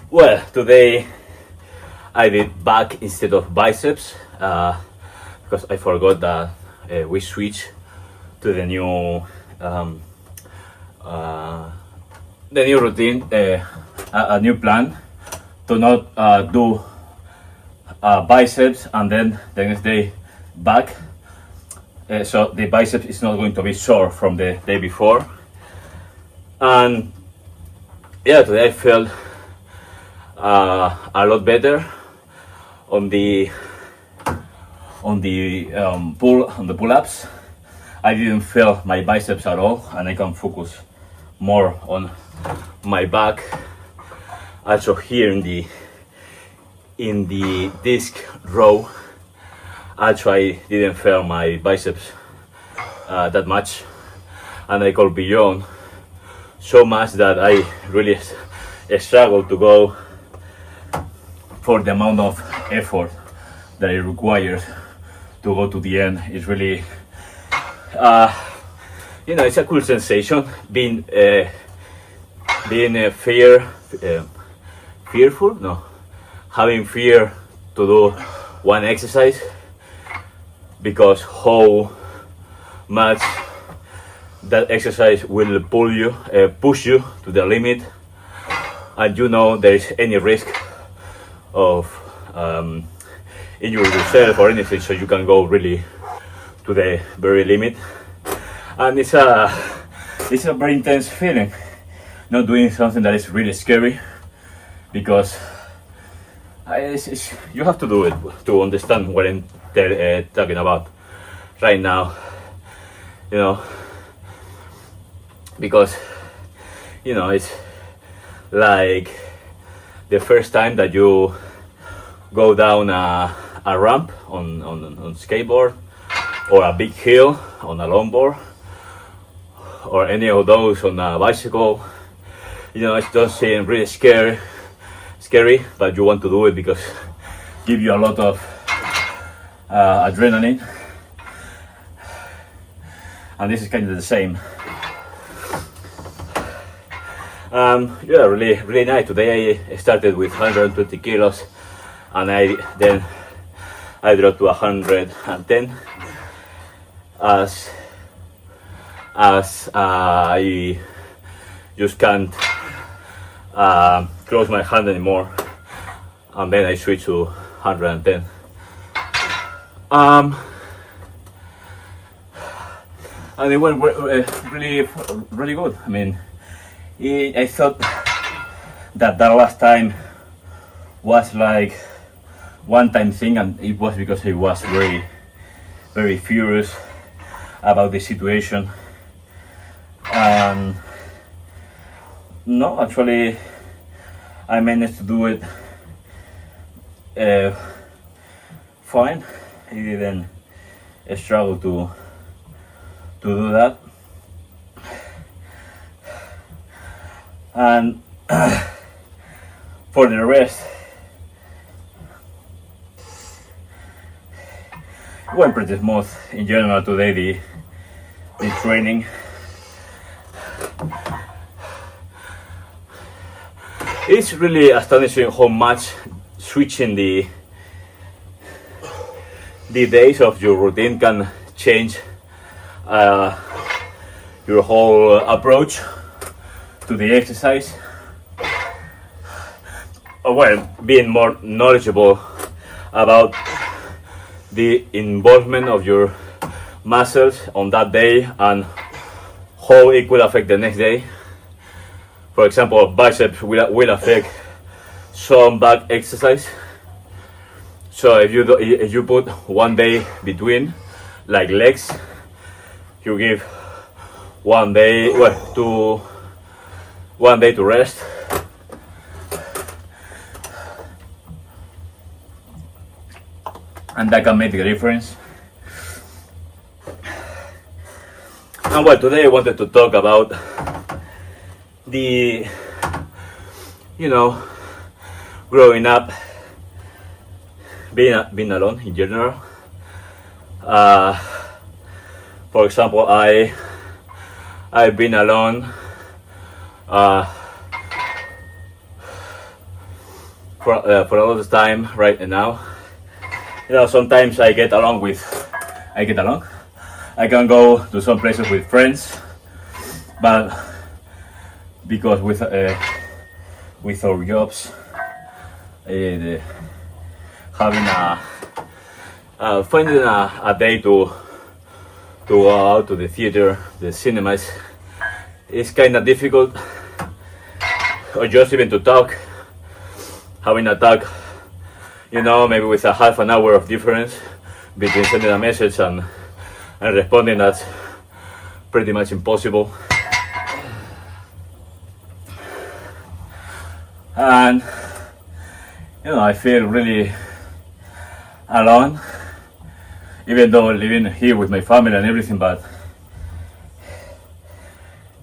Well, today I did back instead of biceps because I forgot that we switched to um, uh, the new routine, a new plan to not do biceps and then the next day back. So the biceps is not going to be sore from the day before. And yeah, today I felt a lot better on the pull-ups. I didn't feel my biceps at all, and I can focus more on my back. Also here in the disc row, also I didn't feel my biceps that much, and I go beyond so much that I really struggle to go for the amount of effort that it requires to go to the end. It's really it's a cool sensation being fearful, no, having fear to do one exercise, because how much that exercise will push you to the limit, and there is any risk of injuring yourself or anything, so you can go really to the very limit. And it's a very intense feeling, not doing something that is really scary, because you have to do it to understand what I'm talking about right now, because it's like the first time that you go down a ramp on skateboard, or a big hill on a longboard, or any of those on a bicycle. It does seem really scary, but you want to do it because it gives you a lot of adrenaline, and this is kind of the same. Really nice. Today I started with 120 kilos, and I dropped to 110 as I just can't close my hand anymore, and then I switched to 110. And it went really good. I mean, I thought that last time was like one-time thing, and it was because I was very, very furious about the situation. No, actually, I managed to do it fine. I didn't struggle to do that. And for the rest, it went pretty smooth in general today, the training. It's really astonishing how much switching the days of your routine can change your whole approach to the exercise. Well, being more knowledgeable about the involvement of your muscles on that day and how it will affect the next day. For example, biceps will affect some back exercise. So if you put one day between, like legs, you give one day to rest. And that can make the difference. And today I wanted to talk about the, growing up, being alone in general. For example, I've been alone for a lot of time right now. You know, sometimes I get along. I can go to some places with friends, but because with our jobs, having finding a day to go out to the theater, the cinemas, is kind of difficult. Or just even to talk, having a talk, you know, maybe with a half an hour of difference between sending a message and responding, that's pretty much impossible. And you know, I feel really alone, even though living here with my family and everything, but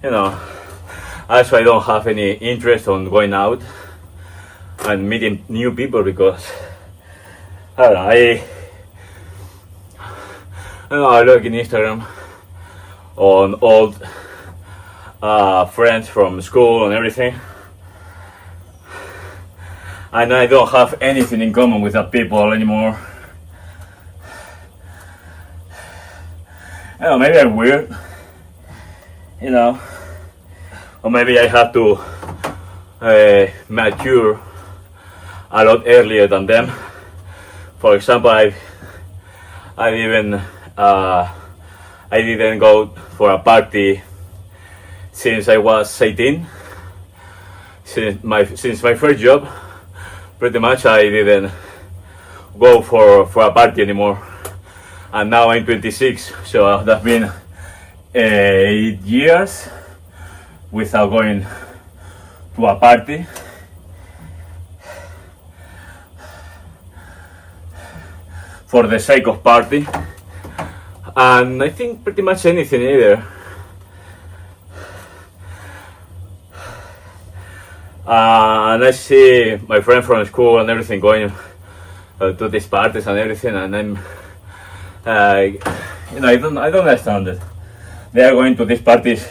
you know, also I don't have any interest on going out and meeting new people because I don't know, I look in Instagram on old friends from school and everything, and I don't have anything in common with that people anymore. I don't know, maybe I'm weird, you know, or maybe I have to mature a lot earlier than them. For example, I didn't go for a party since I was 18. Since my first job, pretty much I didn't go for a party anymore. And now I'm 26, so that's been 8 years without going to a party. For the sake of party, and I think pretty much anything either. And I see my friend from school and everything going to these parties and everything, and I'm, you know, I don't understand it. They are going to these parties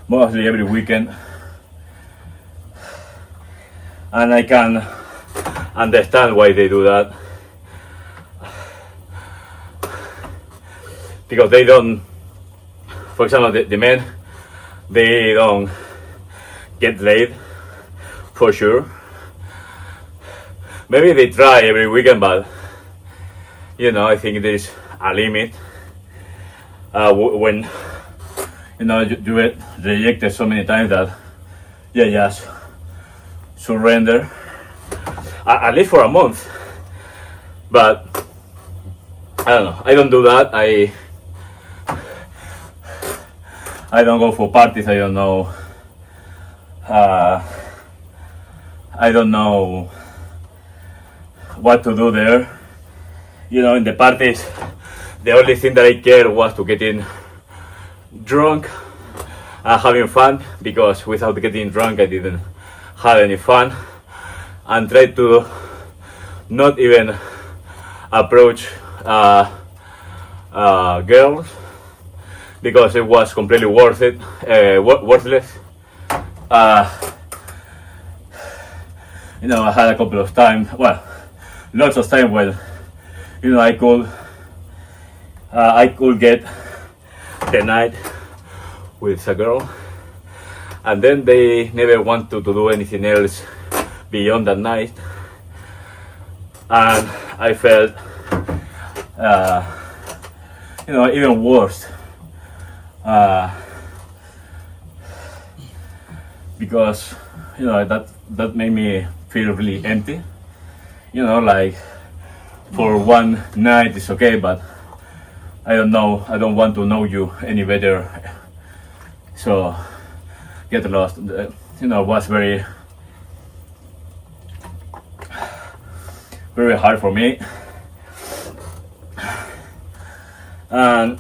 mostly every weekend, and I can understand why they do that. Because they don't, for example, the men, they don't get laid, for sure. Maybe they try every weekend, but you know, I think there's a limit. When you know you get rejected so many times that you just surrender, at least for a month. But I don't know. I don't do that. I don't go for parties. I don't know. I don't know what to do there. You know, in the parties, the only thing that I cared was to getting drunk and having fun, because without getting drunk, I didn't have any fun, and tried to not even approach girls, because it was completely worthless. You know, I had a couple of times, well, lots of time when, you know, I could get the night with a girl, and then they never want to do anything else beyond that night, and I felt, you know, even worse. Because you know that made me feel really empty. You know, like for one night it's okay, but I don't know. I don't want to know you any better. So get lost. You know, was very hard for me, and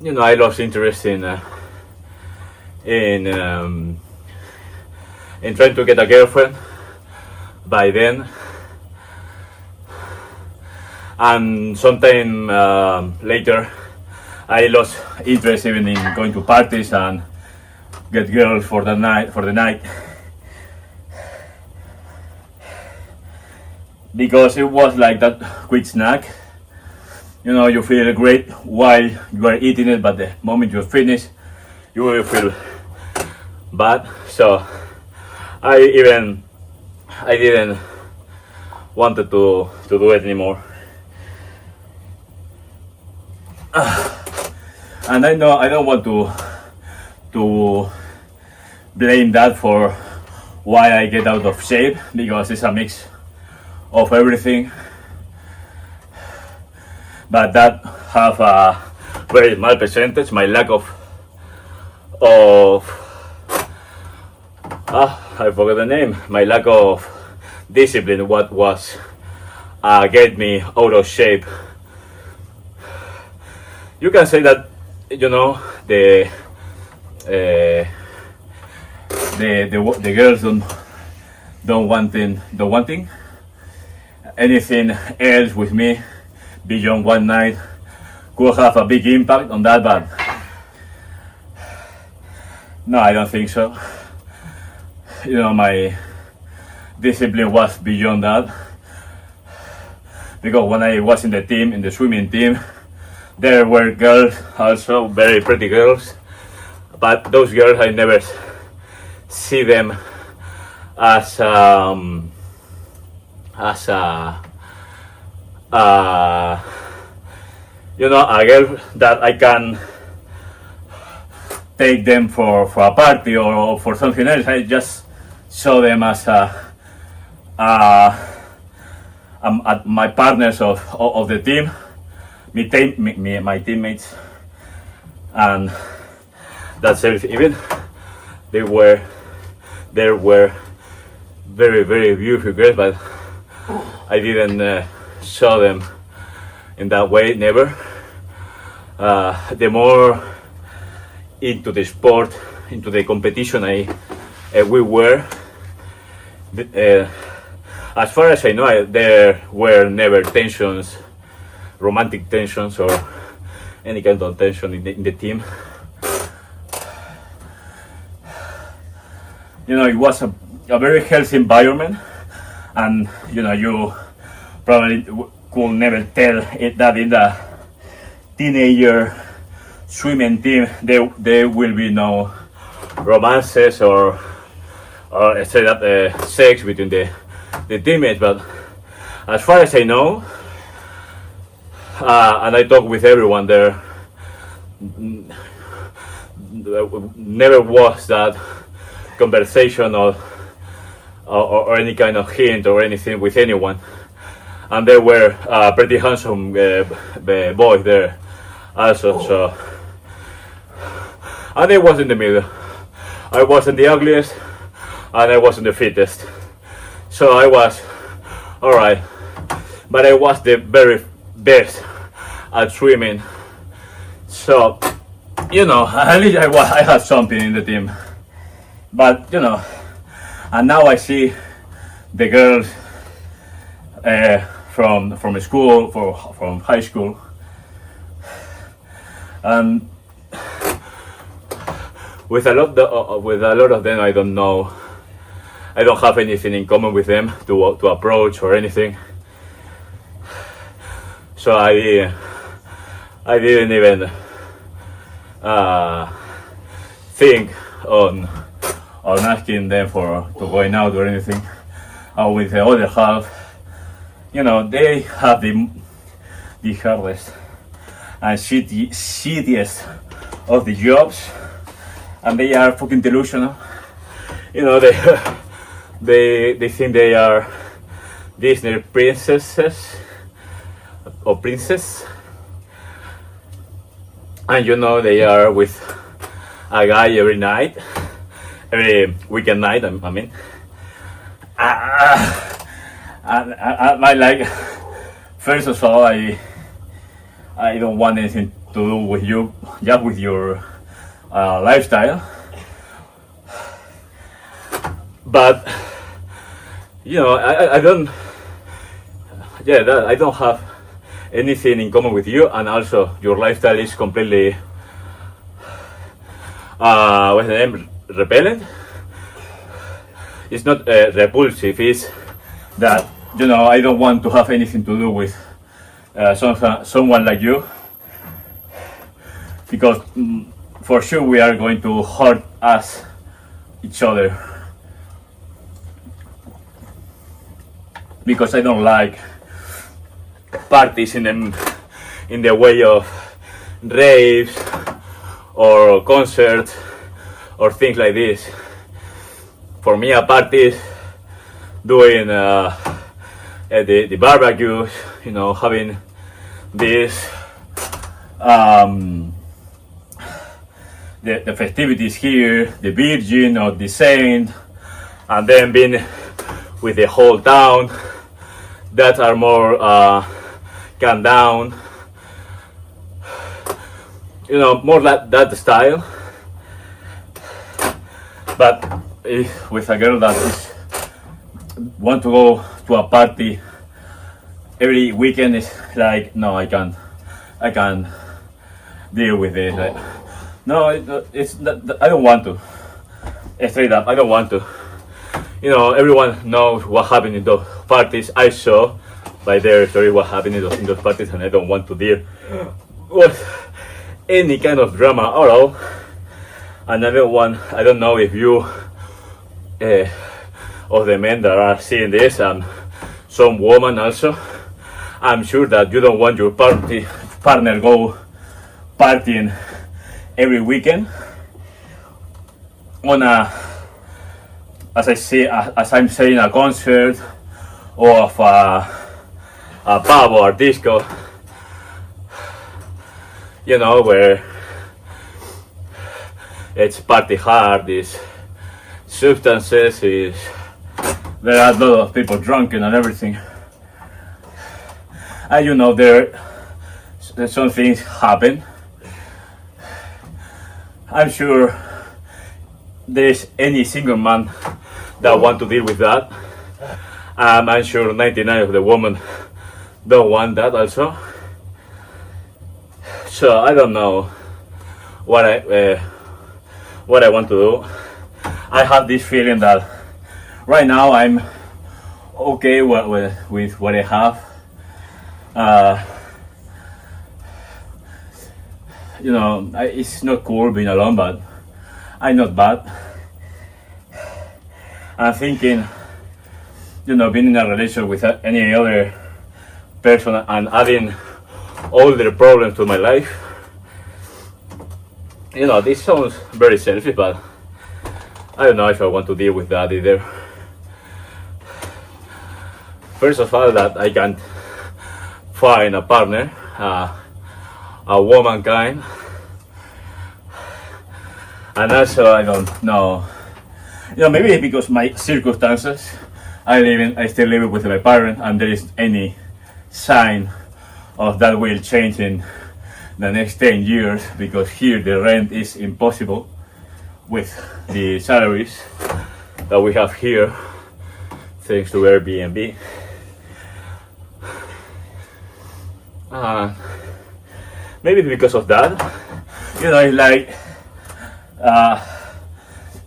you know, I lost interest in trying to get a girlfriend by then, and sometime later I lost interest even in going to parties and get girls for the night. because it was like that quick snack. You know, you feel great while you are eating it, but the moment you finish, you will feel bad. So I didn't wanted to do it anymore. And I know I don't want to blame that for why I get out of shape, because it's a mix of everything. But that have a very small percentage. My lack of I forgot the name. My lack of discipline, what was get me out of shape. You can say that, you know, the girls don't wanting anything else with me beyond one night could have a big impact on that, but no, I don't think so. You know, my discipline was beyond that, because when I was in the team, in the swimming team, there were girls, also very pretty girls, but those girls I never see them as you know, a girl that I can take them for a party or for something else. I just saw them as my partners of the team, my teammates, and that's everything. Even there were very, very beautiful girls, but I didn't saw them in that way, never. The more into the sport, into the competition we were, as far as I know, there were never tensions, romantic tensions or any kind of tension in the team. You know, it was a very healthy environment, and you know, you probably could never tell it that in the teenager swimming team there will be no romances or straight up sex between the teammates. But as far as I know, and I talk with everyone there, never was that conversation or any kind of hint or anything with anyone. And there were pretty handsome boys there also. So, and I was in the middle. I wasn't the ugliest, and I wasn't the fittest. So I was alright, but I was the very best at swimming. So, you know, at least I had something in the team. But you know, and now I see the girls from school, from high school, and with a lot of them, I don't know. I don't have anything in common with them to approach or anything. So I didn't even think on asking them to going out or anything. With the other half, you know, they have the hardest and shittiest of the jobs, and they are fucking delusional. You know, they think they are Disney princesses or princess, and you know, they are with a guy every night, every weekend night. I mean, I like. First of all, I don't want anything to do with you, just with your lifestyle. But you know, I don't. Yeah, I don't have anything in common with you, and also your lifestyle is completely what's the name? Repellent. It's not repulsive. It's that you know, I don't want to have anything to do with someone like you, because for sure we are going to hurt us each other, because I don't like parties in the way of raves or concerts or things like this. For me, a party is doing the barbecues, you know, having this the festivities here, the Virgin or the Saint, and then being with the whole town that are more calm down, you know, more like that style. But if with a girl that is want to go to a party every weekend, is like, no, I can't deal with it. Like, no, it's not, I don't want to. Straight up, I don't want to. You know, everyone knows what happened in those parties. I saw by their story what happened in those parties, and I don't want to deal with any kind of drama at all. And I don't know if you of the men that are seeing this, and some woman also, I'm sure that you don't want your partner go partying every weekend on as I'm saying, a concert or of a pub or disco, you know, where it's party hard, is substances, is there are a lot of people drunken and everything. And you know, there's some things happen. I'm sure there's any single man that want to deal with that. I'm sure 99 of the women don't want that also. So I don't know what I want to do. I have this feeling that right now I'm okay with what I have. You know, it's not cool being alone, but I'm not bad. I'm thinking, you know, being in a relationship with any other person and adding all their problems to my life. You know, this sounds very selfish, but I don't know if I want to deal with that either. First of all, that I can't find a partner, a womankind, and also I don't know. You know, maybe it's because my circumstances. I still live with my parents, and there is any sign of that will change in the next 10 years, because here the rent is impossible with the salaries that we have here, thanks to Airbnb. Maybe because of that, you know, it's like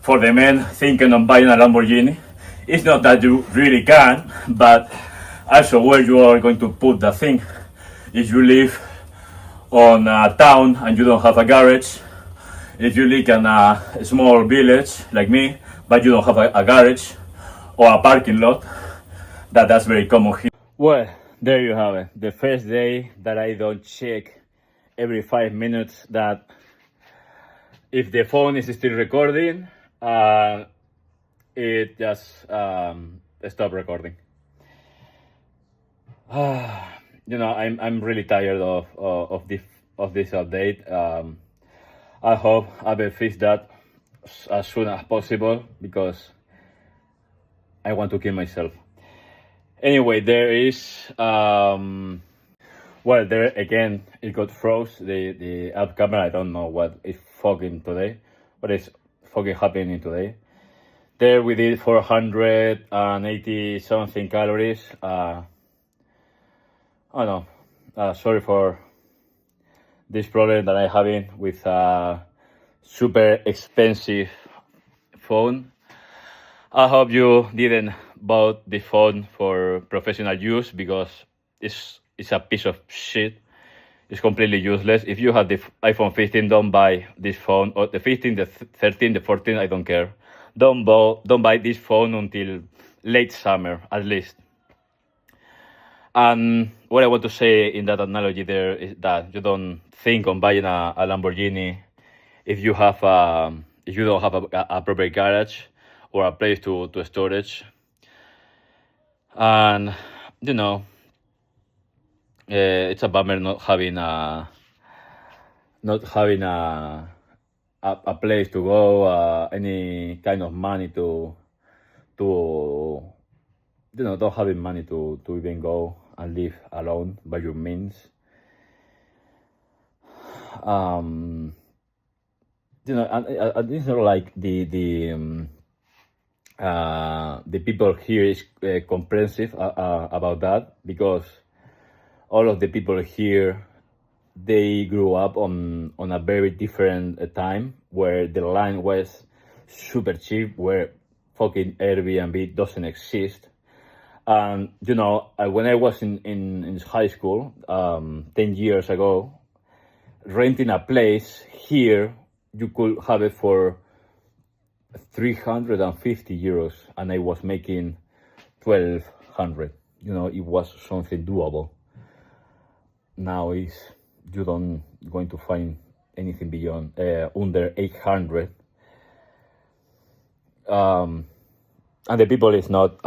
for the men thinking of buying a Lamborghini, it's not that you really can, but also where you are going to put the thing. If you live on a town and you don't have a garage, if you live in a small village like me, but you don't have a garage or a parking lot, that's very common here. Well, there you have it. The first day that I don't check every 5 minutes that if the phone is still recording, it just stop recording. You know, I'm really tired of this update. I hope I will fix that as soon as possible, because I want to kill myself. Anyway, there is well, there again it got froze, the app camera. I don't know what is fucking today, what is fucking happening today. There we did 480 something calories. Oh no, sorry for this problem that I'm having with a super expensive phone. I hope you didn't bought the phone for professional use because it's a piece of shit. It's completely useless. If you have the iPhone 15, don't buy this phone, or the 15, the 13, the 14. I don't care. Don't buy this phone until late summer at least. And what I want to say in that analogy there is that you don't think on buying a Lamborghini if you don't have a proper garage or a place to storage. And it's a bummer not having a place to go, any kind of money to don't having money to even go and live alone by your means. And it's not like the people here is comprehensive about that, because all of the people here, they grew up on a very different time where the line was super cheap, where fucking Airbnb doesn't exist. And when I was in high school 10 years ago, renting a place here, you could have it for 350 euros, and I was making 1,200. It was something doable. Now you don't going to find anything beyond under 800. And the people is not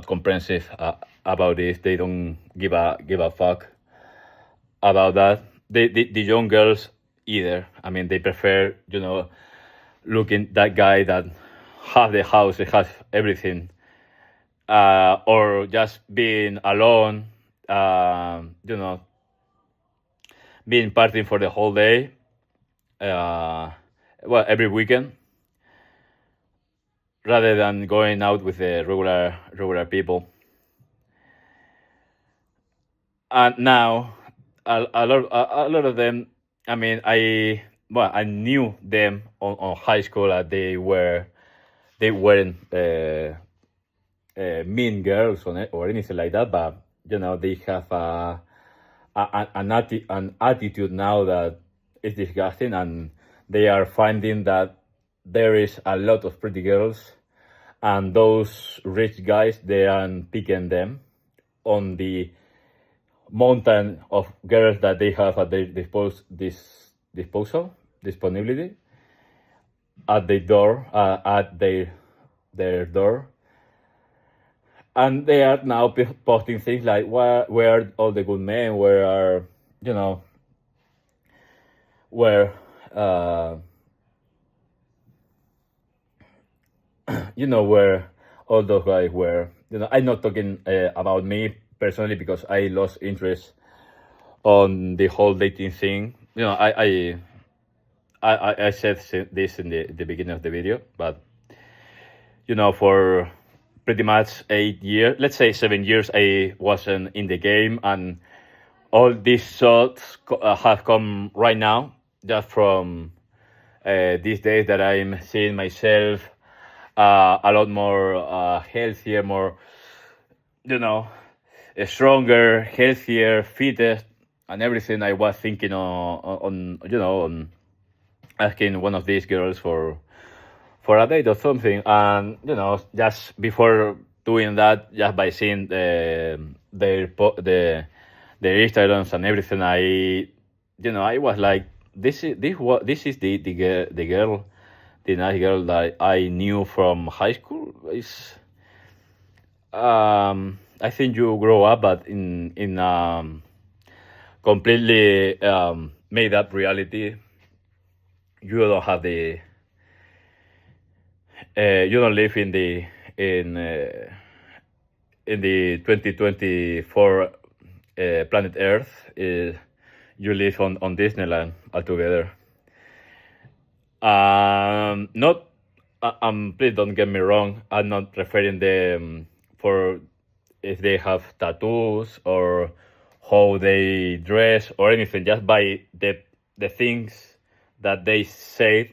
comprehensive about this. They don't give a fuck about that. The young girls either. I mean, they prefer looking that guy that has the house, it has everything, or just being alone, being partying for the whole day, every weekend, rather than going out with the regular people. And now a lot of them, I mean, I knew them on high school that they weren't mean girls or anything like that, but they have an attitude now that is disgusting, and they are finding that there is a lot of pretty girls, and those rich guys, they are picking them on the mountain of girls that they have at their disponibility at their door, door. And they are now posting things like, where are all the good men? Where are, where all those guys were. I'm not talking about me personally, because I lost interest on the whole dating thing. I said this in the beginning of the video, but for pretty much 8 years, let's say 7 years, I wasn't in the game, and all these thoughts have come right now, just from these days that I'm seeing myself a lot more healthier, more stronger, healthier, fitter, and everything. I was thinking on asking one of these girls for a date or something, and just before doing that, just by seeing their Instagrams and everything, I was like, this is the girl, the nice girl that I knew from high school. Is I think you grow up, but in completely made up reality. You don't have you don't live in the 2024 planet Earth. You live on Disneyland altogether. Not please don't get me wrong. I'm not referring them for if they have tattoos or how they dress or anything, just by the things that they say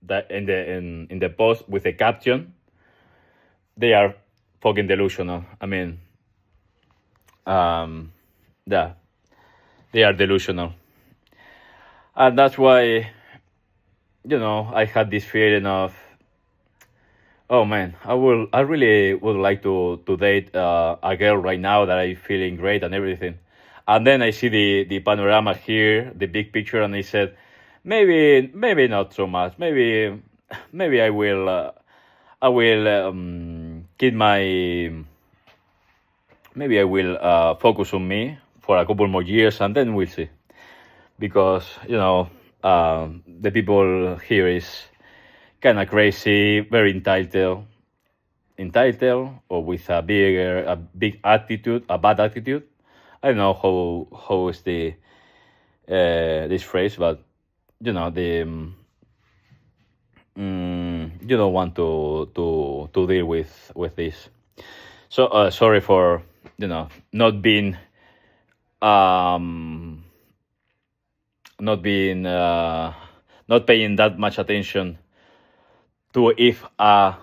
that in the post with a caption. they are fucking delusional. I mean, yeah, they are delusional, and that's why, I had this feeling of, oh man, I really would like to date a girl right now that I'm feeling great and everything. And then I see the panorama here, the big picture, and I said, maybe not so much. Maybe I will keep my, maybe I will focus on me for a couple more years, and then we'll see. Because the people here is kind of crazy, very entitled, or with a big attitude, a bad attitude. I don't know how is the this phrase, but the you don't want to deal with this. So sorry for not being um not being not paying that much attention to if a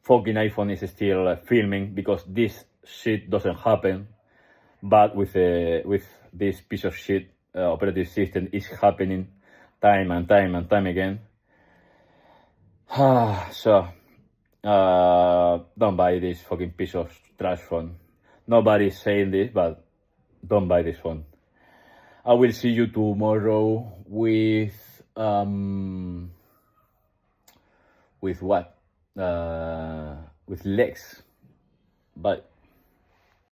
fucking iPhone is still filming, because this shit doesn't happen, but with this piece of shit operating system is happening time and time and time again. So don't buy this fucking piece of trash phone. Nobody's saying this, but don't buy this phone. I will see you tomorrow with what? With legs. Bye.